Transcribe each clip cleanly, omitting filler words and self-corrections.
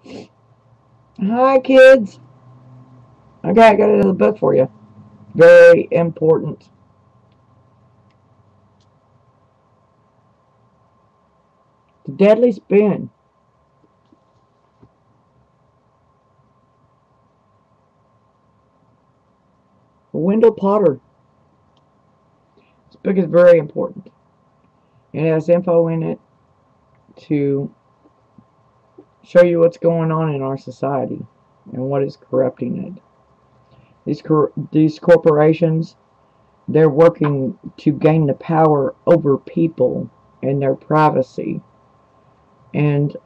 Hi, kids. Okay, I got another book for you. Very important. The Deadly Spin. Wendell Potter. This book is very important. It has info in it to show you what's going on in our society and what is corrupting it. These corporations, they're working to gain the power over people and their privacy and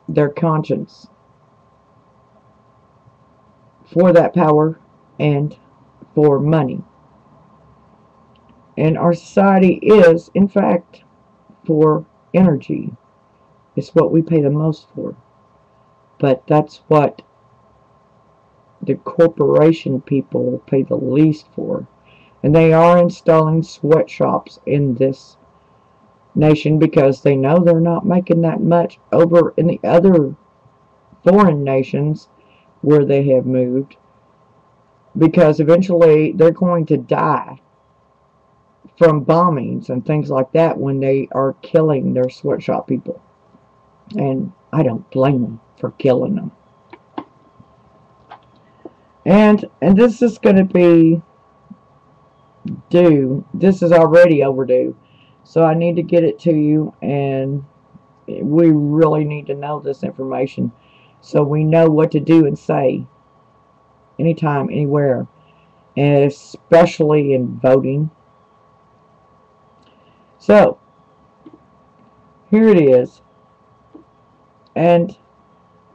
their conscience for that power and for money. And our society is, in fact, for energy. It's what we pay the most for. But that's what the corporation people pay the least for. And they are installing sweatshops in this nation because they know they're not making that much over in the other foreign nations where they have moved. Because eventually they're going to die from bombings and things like that when they are killing their sweatshop people. And I don't blame them for killing them. And this is going to be due. This is already overdue. So I need to get it to you, and we really need to know this information so we know what to do and say anytime, anywhere, and especially in voting. So here it is. And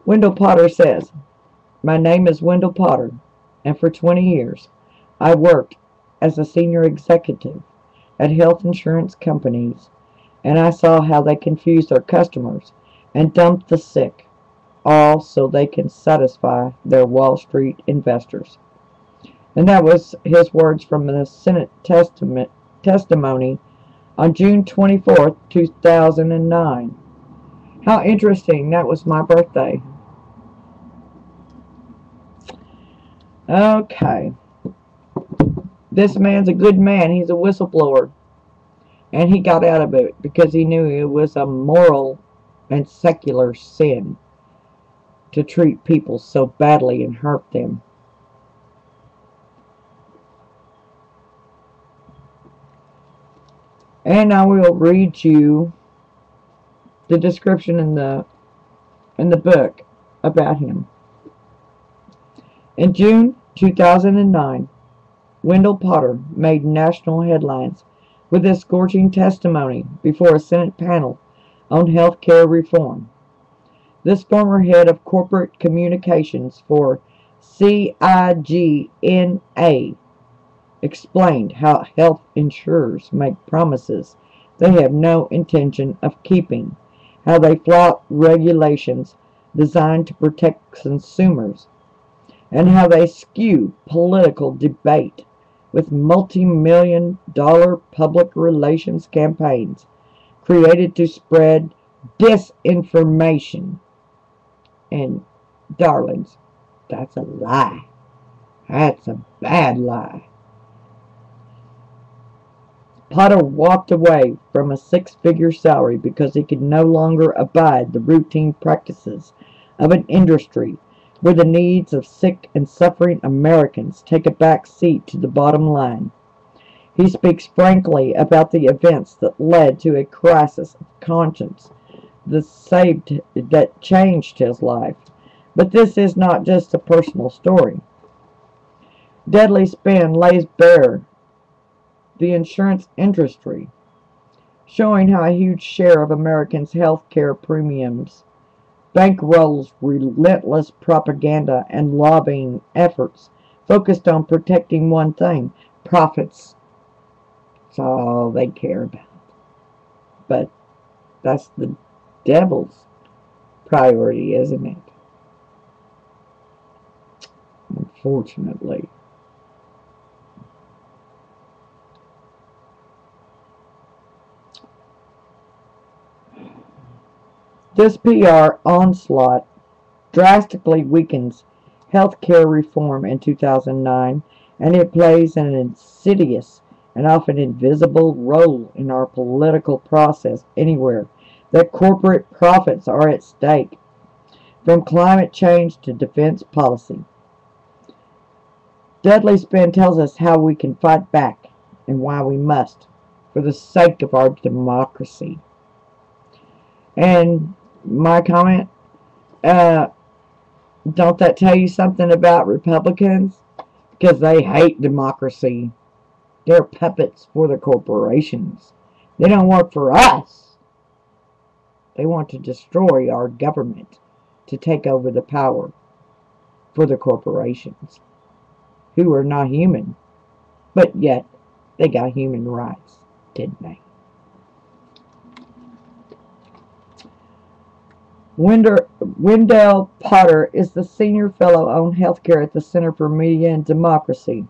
Wendell Potter says, "My name is Wendell Potter, and for 20 years I worked as a senior executive at health insurance companies, and I saw how they confused their customers and dumped the sick, all so they can satisfy their Wall Street investors." And that was his words from the Senate testimony on June 24th, 2009. How interesting. That was my birthday. Okay. This man's a good man. He's a whistleblower. And he got out of it because he knew it was a moral and secular sin to treat people so badly and hurt them. And I will read you the description in the book about him. In June 2009, Wendell Potter made national headlines with his scorching testimony before a Senate panel on health care reform. This former head of corporate communications for CIGNA explained how health insurers make promises they have no intention of keeping, how they flout regulations designed to protect consumers, and how they skew political debate with multi-million-dollar public relations campaigns created to spread disinformation. And, darlings, that's a lie. That's a bad lie. Potter walked away from a six-figure salary because he could no longer abide the routine practices of an industry where the needs of sick and suffering Americans take a back seat to the bottom line. He speaks frankly about the events that led to a crisis of conscience that changed his life. But this is not just a personal story. Deadly Spin lays bare the insurance industry, showing how a huge share of Americans' health care premiums bankrolls relentless propaganda and lobbying efforts focused on protecting one thing: profits. That's all they care about. But that's the devil's priority, isn't it? Unfortunately. This PR onslaught drastically weakens health care reform in 2009, and it plays an insidious and often invisible role in our political process anywhere that corporate profits are at stake, from climate change to defense policy. Dudley Spin tells us how we can fight back and why we must, for the sake of our democracy. And my comment, don't that tell you something about Republicans? Because they hate democracy. They're puppets for the corporations. They don't work for us. They want to destroy our government to take over the power for the corporations, who are not human, but yet they got human rights, didn't they? Wendell Potter is the Senior Fellow on Healthcare at the Center for Media and Democracy.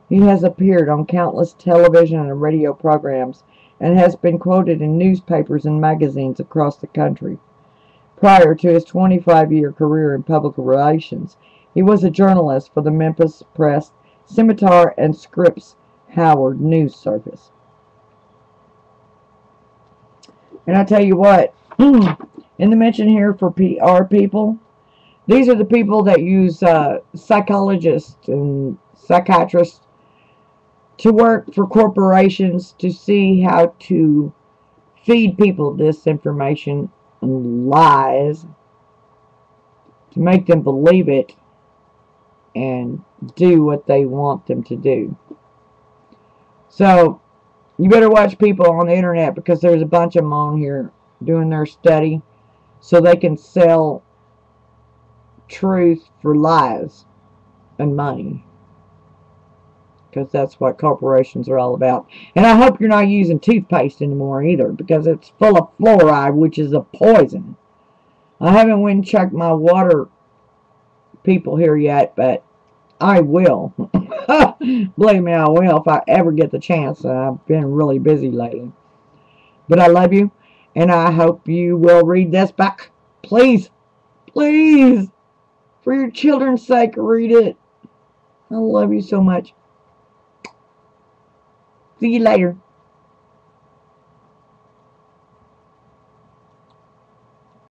He has appeared on countless television and radio programs and has been quoted in newspapers and magazines across the country. Prior to his 25-year career in public relations, he was a journalist for the Memphis Press, Scimitar, and Scripps Howard News Service. And I tell you what, in the mention here for PR people, these are the people that use psychologists and psychiatrists to work for corporations to see how to feed people disinformation and lies to make them believe it and do what they want them to do. So you better watch people on the internet, because there's a bunch of them on here doing their study so they can sell truth for lies and money, because that's what corporations are all about. And I hope you're not using toothpaste anymore either, because it's full of fluoride, which is a poison. I haven't went and checked my water people here yet, but I will. Believe me, I will if I ever get the chance. I've been really busy lately. But I love you, and I hope you will read this back. Please, please, for your children's sake, read it. I love you so much. See you later.